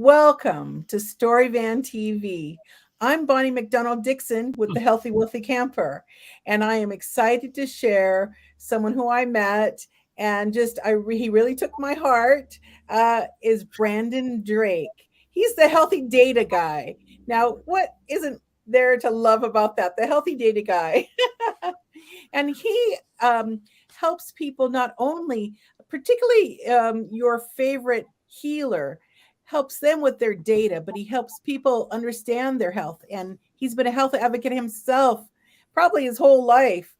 Welcome to Storyvan TV. I'm Bonnie McDonald Dixon with the Healthy Wealthy Camper, and I am excited to share someone who I met and he really took my heart. Is Brandon Drake. He's the healthy data guy. Now, what isn't there to love about that? The healthy data guy. And he helps people not only, particularly your favorite healer, helps them with their data, but he helps people understand their health. And he's been a health advocate himself probably his whole life.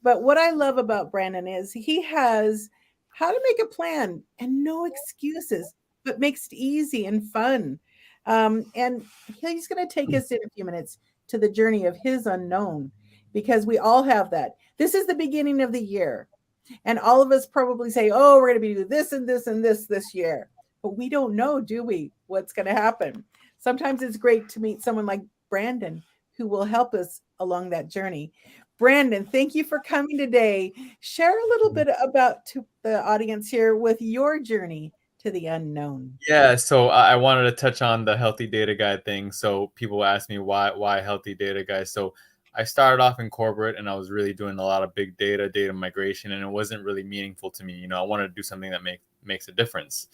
But what I love about Brandon is he has how to make a plan and no excuses, but makes it easy and fun. And he's going to take us in a few minutes to the journey of his unknown because we all have that. This is the beginning of the year. And all of us probably say, oh, we're going to be doing this and this and this year. But we don't know, do we, what's going to happen? Sometimes it's great to meet someone like Brandon who will help us along that journey. Brandon, thank you for coming today. Share a little bit about to the audience here with your journey to the unknown. Yeah, so I wanted to touch on the healthy data guy thing. So people ask me why healthy data guy. So I started off in corporate and I was really doing a lot of big data migration, and it wasn't really meaningful to me. I wanted to do something that makes a difference.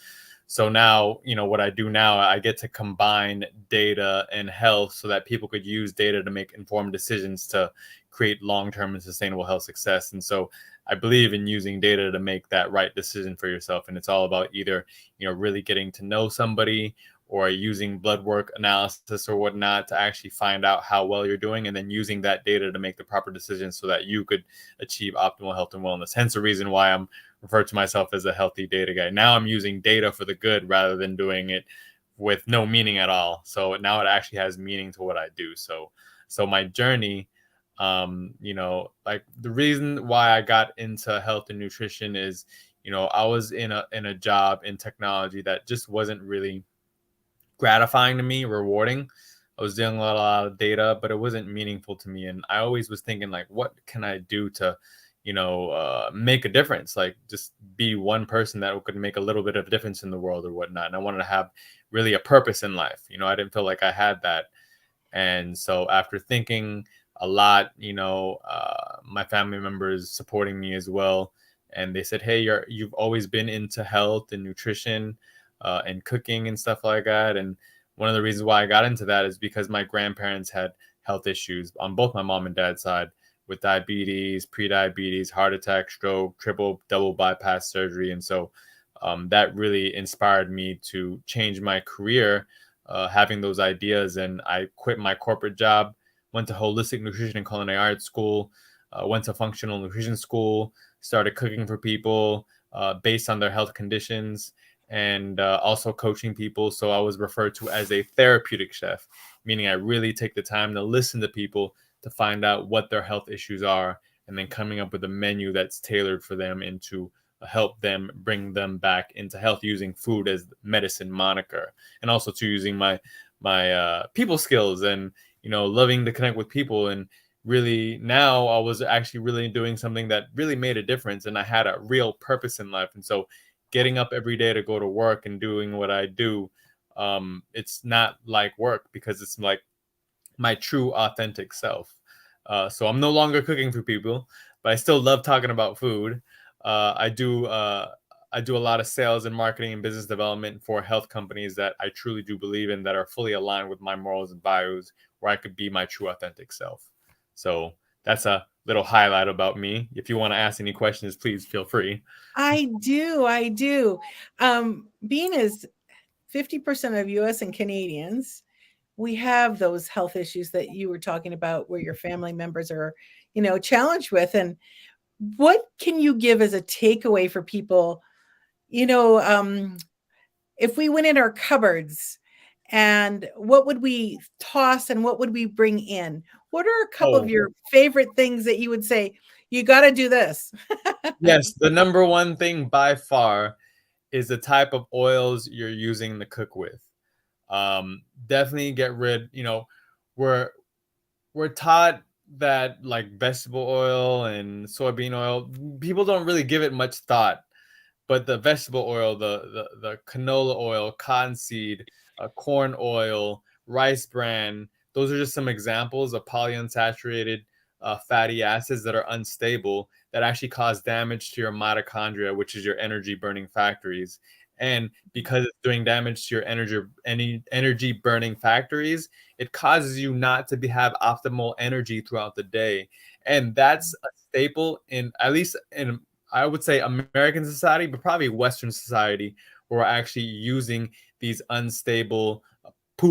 So now, what I do now, I get to combine data and health so that people could use data to make informed decisions to create long-term and sustainable health success. And so I believe in using data to make that right decision for yourself. And it's all about either, really getting to know somebody or using blood work analysis or whatnot to actually find out how well you're doing, and then using that data to make the proper decisions so that you could achieve optimal health and wellness. Hence the reason why I'm referred to myself as a healthy data guy. Now I'm using data for the good rather than doing it with no meaning at all. So now it actually has meaning to what I do. So my journey, like the reason why I got into health and nutrition is, I was in a job in technology that just wasn't really gratifying to me, rewarding. I was dealing with a lot of data, but it wasn't meaningful to me. And I always was thinking, like, what can I do to, make a difference? Like, just be one person that could make a little bit of a difference in the world or whatnot. And I wanted to have really a purpose in life. I didn't feel like I had that. And so after thinking a lot, my family members supporting me as well. And they said, hey, you've always been into health and nutrition and cooking and stuff like that. And one of the reasons why I got into that is because my grandparents had health issues on both my mom and dad's side, with diabetes, pre-diabetes, heart attack, stroke, triple, double bypass surgery. And so that really inspired me to change my career, having those ideas. And I quit my corporate job, went to holistic nutrition and culinary arts school, went to functional nutrition school, started cooking for people based on their health conditions, and also coaching people. So I was referred to as a therapeutic chef, meaning I really take the time to listen to people to find out what their health issues are, and then coming up with a menu that's tailored for them and to help them bring them back into health, using food as medicine moniker, and also to using my people skills and loving to connect with people. And really now I was actually really doing something that really made a difference, and I had a real purpose in life. And so getting up every day to go to work and doing what I do, it's not like work, because it's like my true authentic self. So I'm no longer cooking for people, but I still love talking about food. I do a lot of sales and marketing and business development for health companies that I truly do believe in, that are fully aligned with my morals and values, where I could be my true authentic self. So that's a little highlight about me. If you want to ask any questions, please feel free. I do. Being as 50% of US and Canadians, we have those health issues that you were talking about where your family members are, challenged with. And what can you give as a takeaway for people? You know, um, if we went in our cupboards, and what would we toss and what would we bring in? What are a couple of Oh, your favorite things that you would say, you got to do this? yes. The number one thing by far is the type of oils you're using to cook with. Definitely get rid, we're taught that like vegetable oil and soybean oil, people don't really give it much thought. But the vegetable oil, the canola oil, cottonseed, corn oil, rice bran. Those are just some examples of polyunsaturated fatty acids that are unstable that actually cause damage to your mitochondria, which is your energy burning factories. And because it's doing damage to your energy burning factories, it causes you not to have optimal energy throughout the day. And that's a staple in, at least in, I would say, American society, but probably Western society, where we're actually using these unstable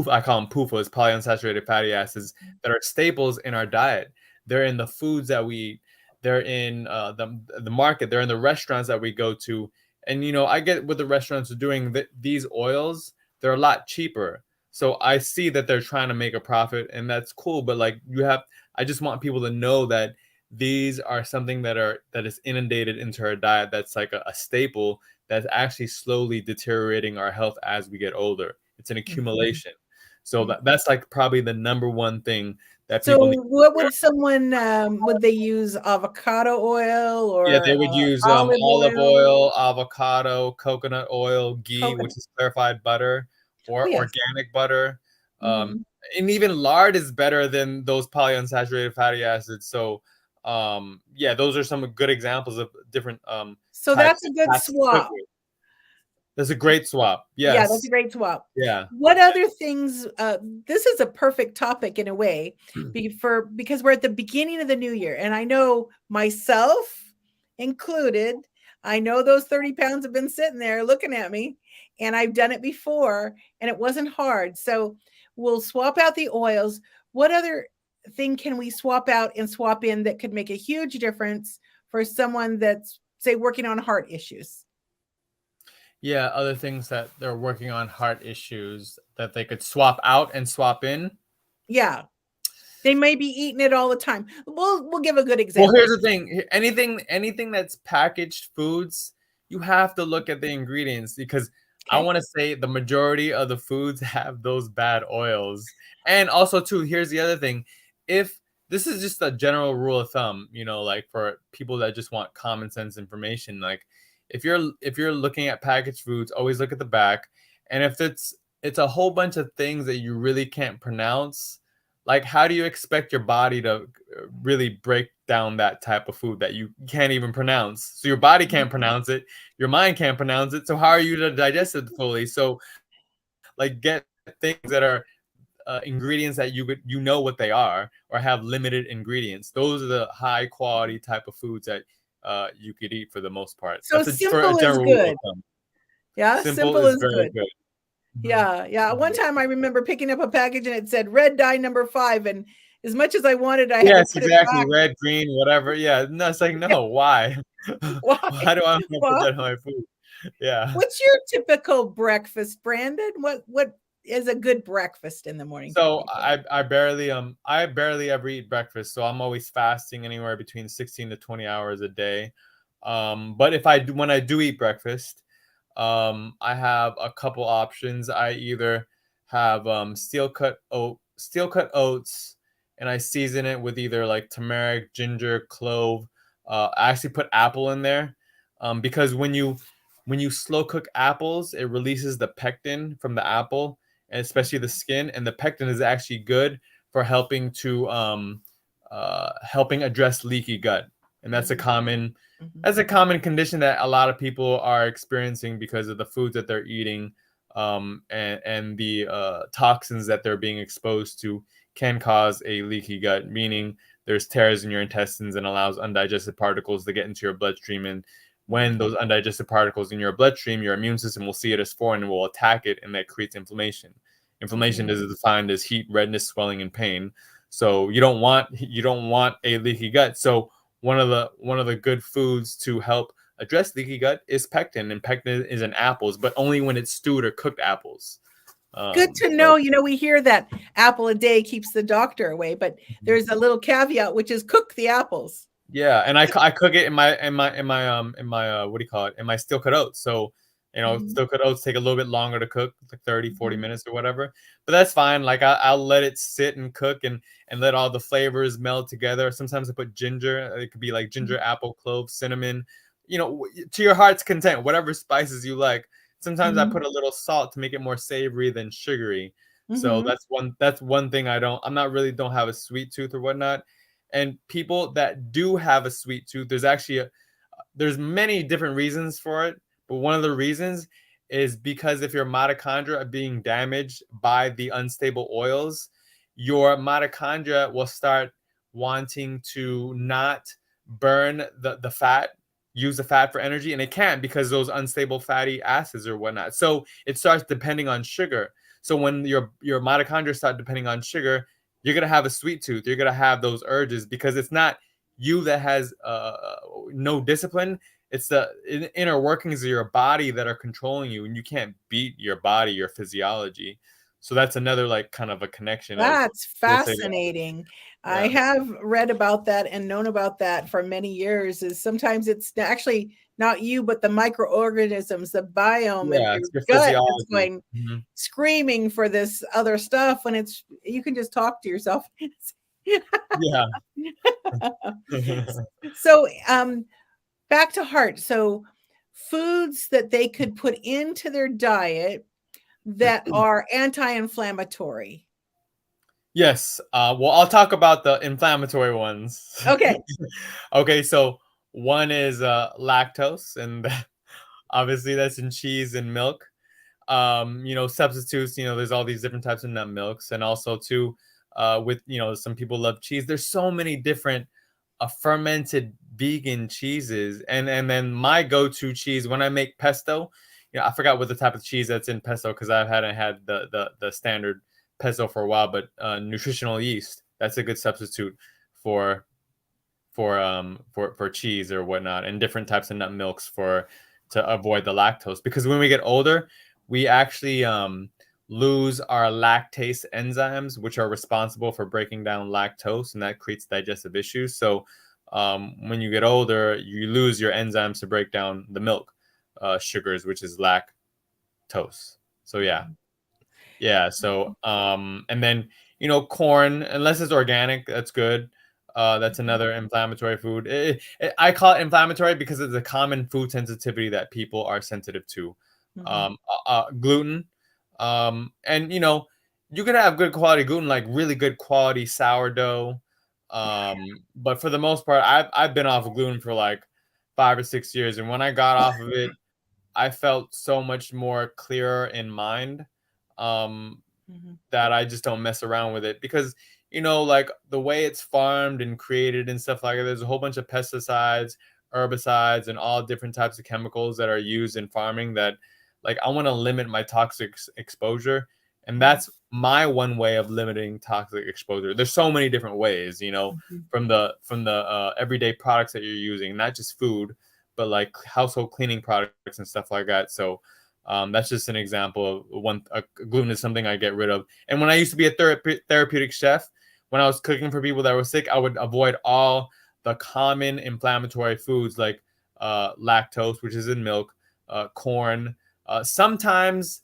I call them PUFAs, polyunsaturated fatty acids, that are staples in our diet. They're in the foods that we eat. They're in the market. They're in the restaurants that we go to. And I get what the restaurants are doing. These oils, they're a lot cheaper. So I see that they're trying to make a profit, and that's cool. But like I just want people to know that these are something that is inundated into our diet. That's like a staple that's actually slowly deteriorating our health as we get older. It's an accumulation. So that's like probably the number one thing that So people need. what would someone would they use avocado oil Yeah, or they would use olive olive oil? oil, avocado, coconut oil, ghee, which Coconut. is clarified butter, Oh or yes. organic butter. Mhm. And even lard is better than those polyunsaturated fatty acids. So, yeah, those are some good examples of different So types that's a good to cook swap. with. That's a great swap. Yeah, that's Yes. a great swap. Yeah. What other things this is a perfect topic in a way because we're at the beginning of the new year, and I know myself included, I know those 30 pounds have been sitting there looking at me, and I've done it before and it wasn't hard. So we'll swap out the oils. What other thing can we swap out and swap in that could make a huge difference for someone that's, say, working on heart issues? Yeah, other things that they're working on heart issues that they could swap out and swap in. Yeah. They may be eating it all the time. We'll give a good Well, example. here's the thing. Anything that's packaged foods, you have to look at the ingredients, because I Okay. want to say the majority of the foods have those bad oils. And also too, here's the other thing. If this is just a general rule of thumb, like for people that just want common sense information, like if you're looking at packaged foods, always look at the back. And if it's a whole bunch of things that you really can't pronounce, like how do you expect your body to really break down that type of food that you can't even pronounce? So your body can't pronounce it, your mind can't pronounce it, so how are you to digest it fully? So like get things that are ingredients that you know what they are, or have limited ingredients. Those are the high quality type of foods that you could eat for the most part. So That's for a simple is general rule of good. thumb. Yeah, Simple simple is is very good. good. Mhm. Yeah, yeah. One Mhm. time I remember picking up a package and it said red dye number 5, and as much as I wanted, I had to Yes, put it exactly. back. Red, green, whatever. Yeah, no, it's like, Yeah, no, why? why? Why do I want to put Why? that on my food? Yeah. What's your typical breakfast, Brandon? What is a good breakfast in the morning for So people? I barely ever eat breakfast. So I'm always fasting anywhere between 16 to 20 hours a day. But when I do eat breakfast, I have a couple options. I either have steel cut oats, and I season it with either like turmeric, ginger, clove. I actually put apple in there, because when you slow cook apples, it releases the pectin from the apple, and especially the skin. And the pectin is actually good for helping address leaky gut. And that's a Mhm, common mhm, that's a common condition that a lot of people are experiencing because of the foods that they're eating, and the toxins that they're being exposed to can cause a leaky gut, meaning there's tears in your intestines and allows undigested particles to get into your bloodstream. And when mhm, those undigested particles in your bloodstream, your immune system will see it as foreign and will attack it, and that creates inflammation. Inflammation mhm. is defined as heat, redness, swelling, and pain. So you don't want a leaky gut. So one of the good foods to help address leaky gut is pectin, and pectin is in apples, but only when it's stewed or cooked apples. Good to So know. We hear that apple a day keeps the doctor away, but there's a little caveat, which is cook the apples. yeah, and I cook it in my what do you call it, in my steel cut oats. So Mhm, steel cut oats take a little bit longer to cook, like 30-40 mhm, minutes or whatever, but that's fine. Like I'll let it sit and cook, and let all the flavors meld together. Sometimes I put ginger. It could be like mhm. ginger, apple, clove, cinnamon, to your heart's content, whatever spices you like. sometimes I Mhm. put a little salt to make it more savory than sugary. So Mhm. that's one thing I'm not really don't have a sweet tooth or whatnot. And people that do have a sweet tooth, there's many different reasons for it, but one of the reasons is because if your mitochondria are being damaged by the unstable oils, your mitochondria will start wanting to not burn the fat, use the fat for energy, and it can't because those unstable fatty acids or whatnot. So it starts depending on sugar. So when your mitochondria start depending on sugar, you're gonna have a sweet tooth. You're gonna have those urges because it's not you that has no discipline. It's the inner workings of your body that are controlling you, and you can't beat your body, your physiology. So that's another like kind of a connection as That's we'll say. fascinating. I Yeah, have read about that and known about that for many years. Is sometimes it's actually not you, but the microorganisms, the biome in yeah, your it's your gut that's physiology. going Mhm. screaming for this other stuff when it's you can just talk to yourself. Yeah. So, back to heart. So, foods that they could put into their diet that are anti-inflammatory. Yes. Well, I'll talk about the inflammatory ones. Okay. Okay, so one is lactose, and obviously that's in cheese and milk. Substitutes, there's all these different types of nut milks, and also too, with some people love cheese. There's so many different fermented vegan cheeses, and then my go-to cheese when I make pesto, I forgot what the type of cheese that's in pesto because I hadn't had the standard pesto for a while, but nutritional yeast, that's a good substitute for for cheese or whatnot, and different types of nut milks for to avoid the lactose, because when we get older we actually lose our lactase enzymes, which are responsible for breaking down lactose, and that creates digestive issues. So when you get older you lose your enzymes to break down the milk sugars, which is lactose. So yeah. Yeah. So, and then, corn, unless it's organic, that's good. That's another inflammatory food. I call it inflammatory because it's a common food sensitivity that people are sensitive to. Mhm. Gluten. And, you could have good quality gluten, like really good quality sourdough. But for the most part, I've been off of gluten for like 5 or 6 years. And when I got off of it, I felt so much more clearer in mind. Um, Mhm. that I just don't mess around with it because like the way it's farmed and created and stuff like that, there's a whole bunch of pesticides, herbicides, and all different types of chemicals that are used in farming that like I want to limit my toxic exposure. And Mhm. that's my one way of limiting toxic exposure. There's so many different ways, Mhm. from the everyday products that you're using, not just food, but like household cleaning products and stuff like that. So that's just an example of one. Gluten is something I get rid of. And when I used to be a therapeutic chef, when I was cooking for people that were sick, I would avoid all the common inflammatory foods like lactose, which is in milk, corn. Sometimes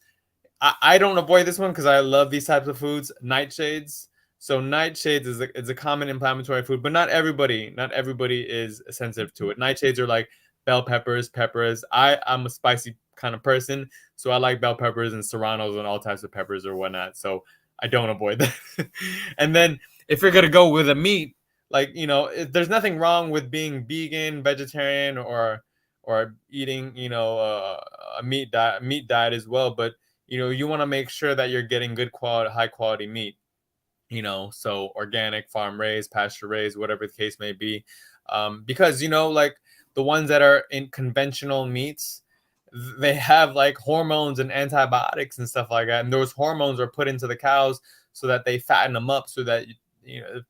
I don't avoid this one because I love these types of foods. Nightshades. So nightshades is a common inflammatory food, but not everybody is sensitive to it. Nightshades are like bell peppers, peppers. I'm a spicy kind of person, so I like bell peppers and serranos and all types of peppers or whatnot. So I don't avoid that. And then if you're gonna go with a meat, like there's nothing wrong with being vegan, vegetarian, or eating a meat diet as well, but you want to make sure that you're getting good quality, high quality meat, so organic, farm raised, pasture raised, whatever the case may be. Because, like the ones that are in conventional meats, they have like hormones and antibiotics and stuff like that. And those hormones are put into the cows so that they fatten them up so that,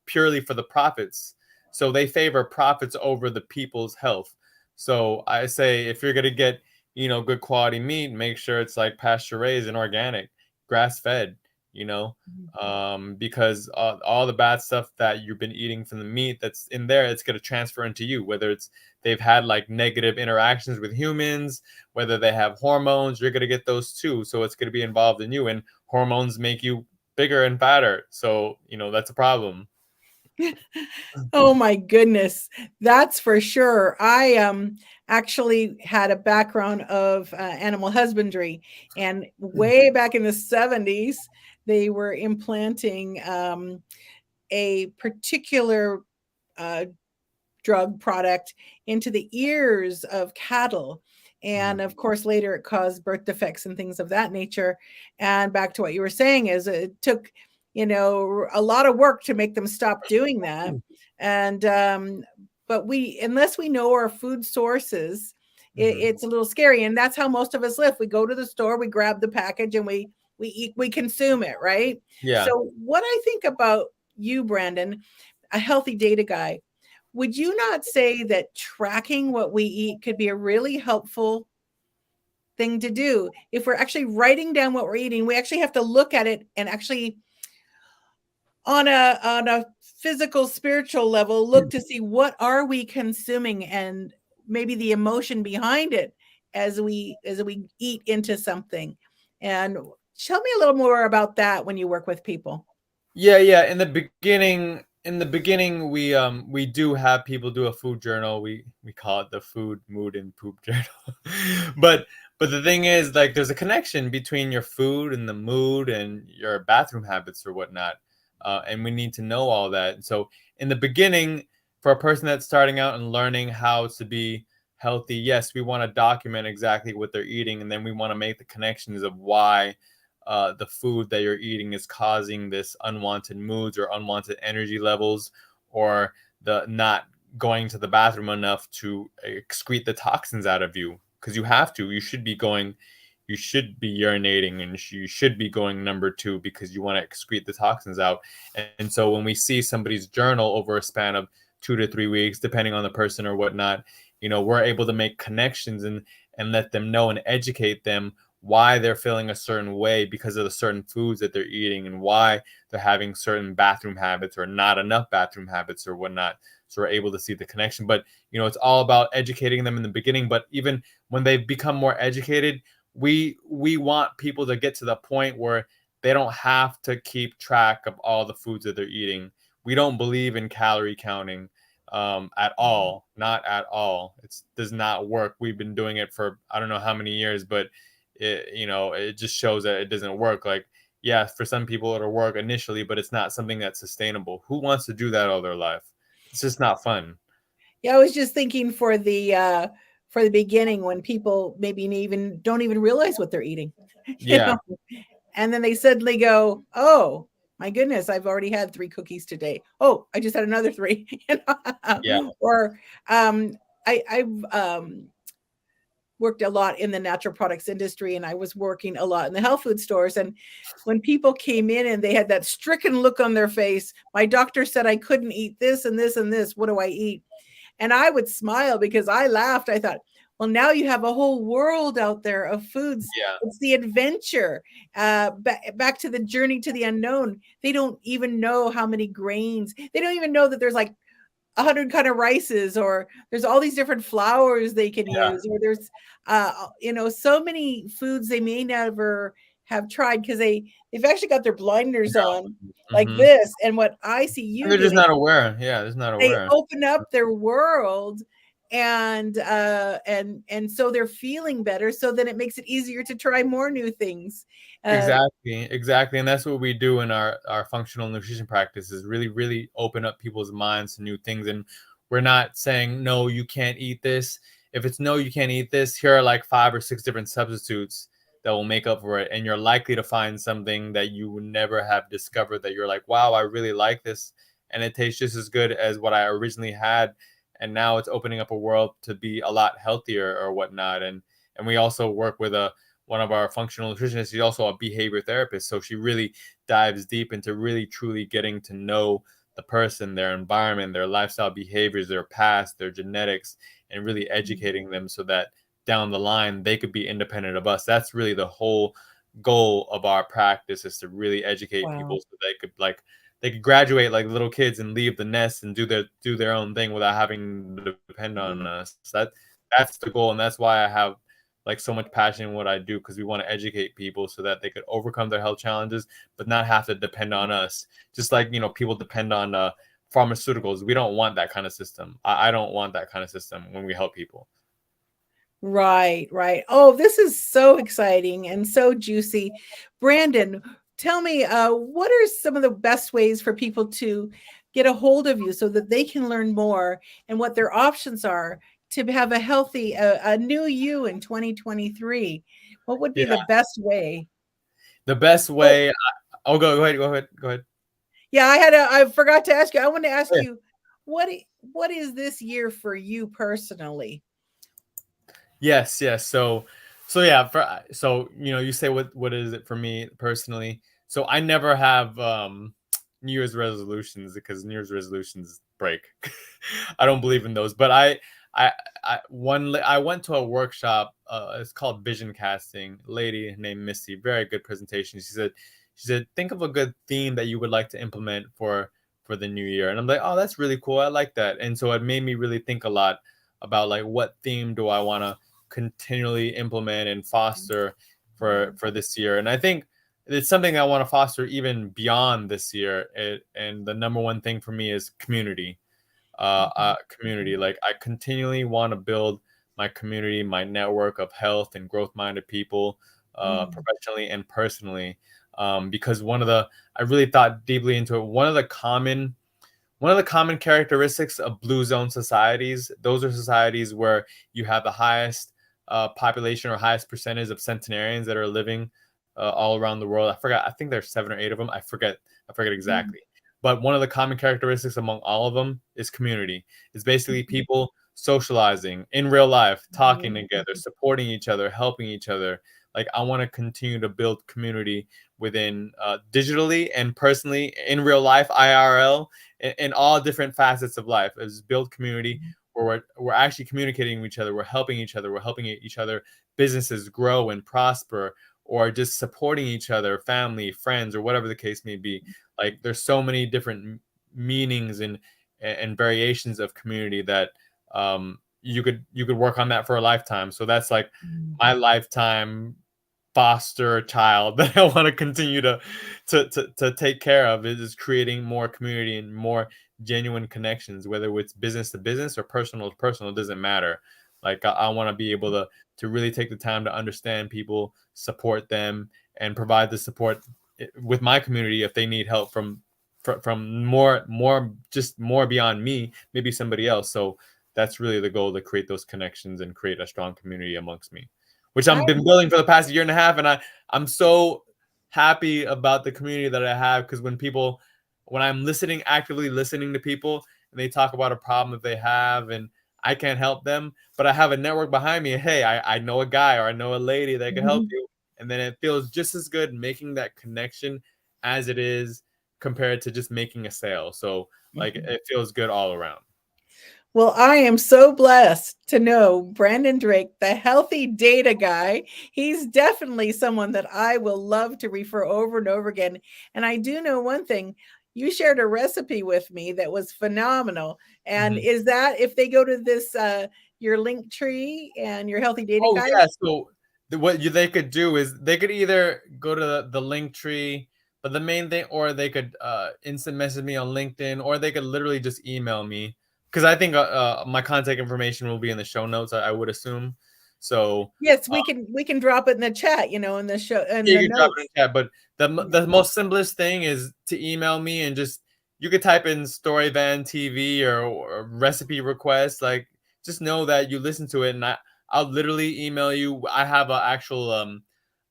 purely for the profits. So they favor profits over the people's health. So I say if you're going to get, good quality meat, make sure it's like pasture raised and organic, grass fed, you know, Mhm. because all the bad stuff that you've been eating from the meat that's in there, it's going to transfer into you, whether it's they've had like negative interactions with humans, whether they have hormones, you're going to get those too. So it's going to be involved in you, and hormones make you bigger and fatter. So, that's a problem. Oh my goodness, that's for sure. I actually had a background of animal husbandry, and way back in the 70s, they were implanting a particular uh, drug product into the ears of cattle. And of course, later it caused birth defects and things of that nature. And back to what you were saying is it took, a lot of work to make them stop doing that. And but unless we know our food sources, it's a little scary. And that's how most of us live. We go to the store, we grab the package, and we eat, we consume it, right? Yeah. So what I think about you, Brandon, a healthy data guy, would you not say that tracking what we eat could be a really helpful thing to do? If we're actually writing down what we're eating, we actually have to look at it and actually on a physical spiritual level look to see what are we consuming and maybe the emotion behind it as we eat into something. And tell me a little more about that when you work with people. Yeah, yeah. In the beginning, we do have people do a food journal. We call it the food, mood, and poop journal. but but the thing is, like, there's a connection between your food and the mood and your bathroom habits or whatnot, and we need to know all that. So in the beginning, for a person that's starting out and learning how to be healthy, yes, we want to document exactly what they're eating, and then we want to make the connections of why the food that you're eating is causing this unwanted moods or unwanted energy levels, or the not going to the bathroom enough to excrete the toxins out of you, because you have to. You should be urinating, and you should be going number two because you want to excrete the toxins out. And so when we see somebody's journal over a span of 2 to 3 weeks, depending on the person or whatnot, we're able to make connections and let them know and educate them why they're feeling a certain way because of the certain foods that they're eating, and why they're having certain bathroom habits or not enough bathroom habits or whatnot. So we're able to see the connection. But it's all about educating them in the beginning. But even when they become more educated, we want people to get to the point where they don't have to keep track of all the foods that they're eating. We don't believe in calorie counting at all, not at all. It does not work. We've been doing it for I don't know how many years, but it just shows that it doesn't work. Like, yeah, for some people it'll work initially, but it's not something that's sustainable. Who wants to do that all their life? It's just not fun. Yeah, I was just thinking for the beginning when people maybe even don't even realize what they're eating. you Yeah, know, and then they suddenly go, "Oh, my goodness, I've already had 3 cookies today. Oh, I just had another 3." yeah, Or I've worked a lot in the natural products industry, and I was working a lot in the health food stores. And when people came in and they had that stricken look on their face, my doctor said I couldn't eat this and this and this. What do I eat? And I would smile because I laughed. I thought, well, now you have a whole world out there of foods. yeah, It's the adventure. Back to the journey to the unknown. They don't even know how many grains. They don't even know that there's like 100 kind of rices, or there's all these different flours they can yeah, use, or there's so many foods they may never have tried because they've actually got their blinders on yeah. like Hmm. this. And what I see And you they're just doing, not aware. Yeah, they're just not they aware. open up their world, and so they're feeling better, so then it makes it easier to try more new things. uh Exactly, exactly, and that's what we do in our functional nutrition practice, is really, really open up people's minds to new things. And we're not saying no, you can't eat this. If it's no, you can't eat this, here are like 5 or 6 different substitutes that will make up for it, and you're likely to find something that you would never have discovered, that you're like, wow, I really like this, and it tastes just as good as what I originally had, and now it's opening up a world to be a lot healthier or whatnot. And we also work with a one of our functional nutritionists. She's also a behavior therapist. So she really dives deep into really truly getting to know the person, their environment, their lifestyle behaviors, their past, their genetics, and really educating them so that down the line they could be independent of us. That's really the whole goal of our practice, is to really educate people wow. so they could graduate like little kids and leave the nest and do their own thing without having to depend on us. That's the goal, and that's why I have like so much passion in what I do, because we want to educate people so that they could overcome their health challenges, but not have to depend on us. Just like people depend on pharmaceuticals. We don't want that kind of system. I don't want that kind of system when we help people. Right, right. Oh, this is so exciting and so juicy. Brandon, tell me, what are some of the best ways for people to get a hold of you so that they can learn more and what their options are to have a healthy, a new you in 2023? What would be Yeah, the best way? the best Oh, way. Oh, go ahead. yeah, I forgot to ask you. I want to ask you, what is this year for you personally? Yes. So yeah, so you say what is it for me personally? So I never have New Year's resolutions because New Year's resolutions break. I don't believe in those. But I I went to a workshop. It's called vision casting. Lady named Misty, very good presentation. She said think of a good theme that you would like to implement for the new year. And I'm like, oh, that's really cool. I like that. And so it made me really think a lot about like what theme do I want to continually implement and foster for this year. And I think it's something I want to foster even beyond this year. And the number one thing for me is community. Community. Like I continually want to build my community, my network of health and growth minded people, Mm, professionally and personally. Because I really thought deeply into it. One of the common characteristics of blue zone societies, those are societies where you have the highest population or highest percentage of centenarians that are living all around the world. I forgot. I think there's 7 or 8 of them. I forget mm, exactly. But one of the common characteristics among all of them is community. It's basically mhm, people socializing in real life, talking mhm, together, supporting each other, helping each other. Like I want to continue to build community within digitally and personally in real life, IRL, in all different facets of life. Is build community mhm, where we're actually communicating with each other, we're helping each other, we're helping each other businesses grow and prosper, or just supporting each other, family, friends, or whatever the case may be. Like there's so many different meanings and variations of community that you could work on that for a lifetime. So that's like mhm, my lifetime foster child that I want to continue to take care of, is creating more community and more genuine connections, whether it's business to business or personal to personal, it doesn't matter. Like I want to be able to really take the time to understand people, support them, and provide the support with my community if they need help from more beyond me, maybe somebody else. So that's really the goal, to create those connections and create a strong community amongst me, which I've been building for the past year and a half. And I'm so happy about the community that I have, because when I'm actively listening to people, and they talk about a problem that they have, and I can't help them, but I have a network behind me. Hey, I know a guy or I know a lady that can help mhm, you. And then it feels just as good making that connection as it is compared to just making a sale. So like mhm. it feels good all around. Well, I am so blessed to know Brandon Drake, the healthy data guy. He's definitely someone that I will love to refer over and over again. And I do know one thing. You shared a recipe with me that was phenomenal. And Mhm. is that if they go to this your link tree and your healthy data Oh guide? yeah, so they could do is they could either go to the link tree, but the main thing, or they could instant message me on LinkedIn, or they could literally just email me, because I think my contact information will be in the show notes. I would assume. So Yes, we can drop it in the chat, in the show in yeah, the you can drop it in notes. chat, but Yeah. the most simplest thing is to email me, and just you could type in Storyvan TV or recipe request. Like just know that you listen to it, and I'll literally email you. I have a actual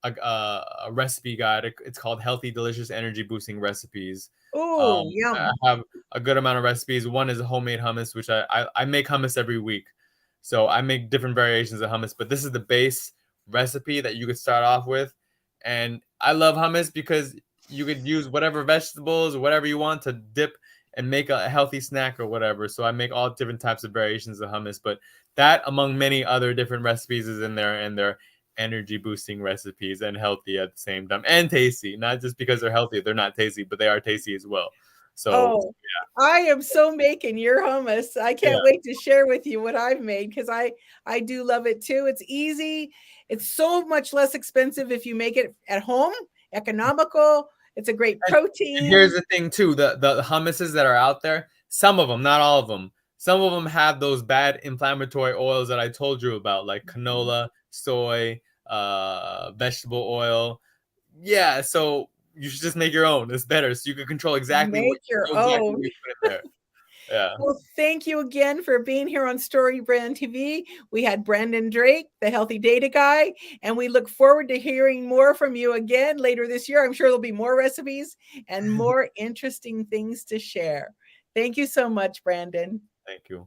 a recipe guide. It's called Healthy Delicious Energy Boosting Recipes. Oh, I yum. have a good amount of recipes. One is a homemade hummus, which I make hummus every week. So I make different variations of hummus, but this is the base recipe that you could start off with. And I love hummus because you could use whatever vegetables or whatever you want to dip and make a healthy snack or whatever. So I make all different types of variations of hummus, but that among many other different recipes is in there, and they're energy boosting recipes and healthy at the same time, and tasty. Not just because they're healthy, they're not tasty, but they are tasty as well. So Oh, I am so making your hummus. I yeah. can't wait to share with you what I've made because I do love it too. It's easy. It's so much less expensive if you make it at home, economical. It's a great And here's protein. the thing too: the hummuses that are out there, Some of them, not all of them. Some of them have those bad inflammatory oils that I told you about, like canola, soy, vegetable oil. Yeah, so you should just make your own. It's better, so you can control exactly what Make your you own. put in there. Yeah. Well, thank you again for being here on Story Brand TV. We had Brandon Drake, the Healthy Data Guy, and we look forward to hearing more from you again later this year. I'm sure there'll be more recipes and more interesting things to share. Thank you so much, Brandon. Thank you.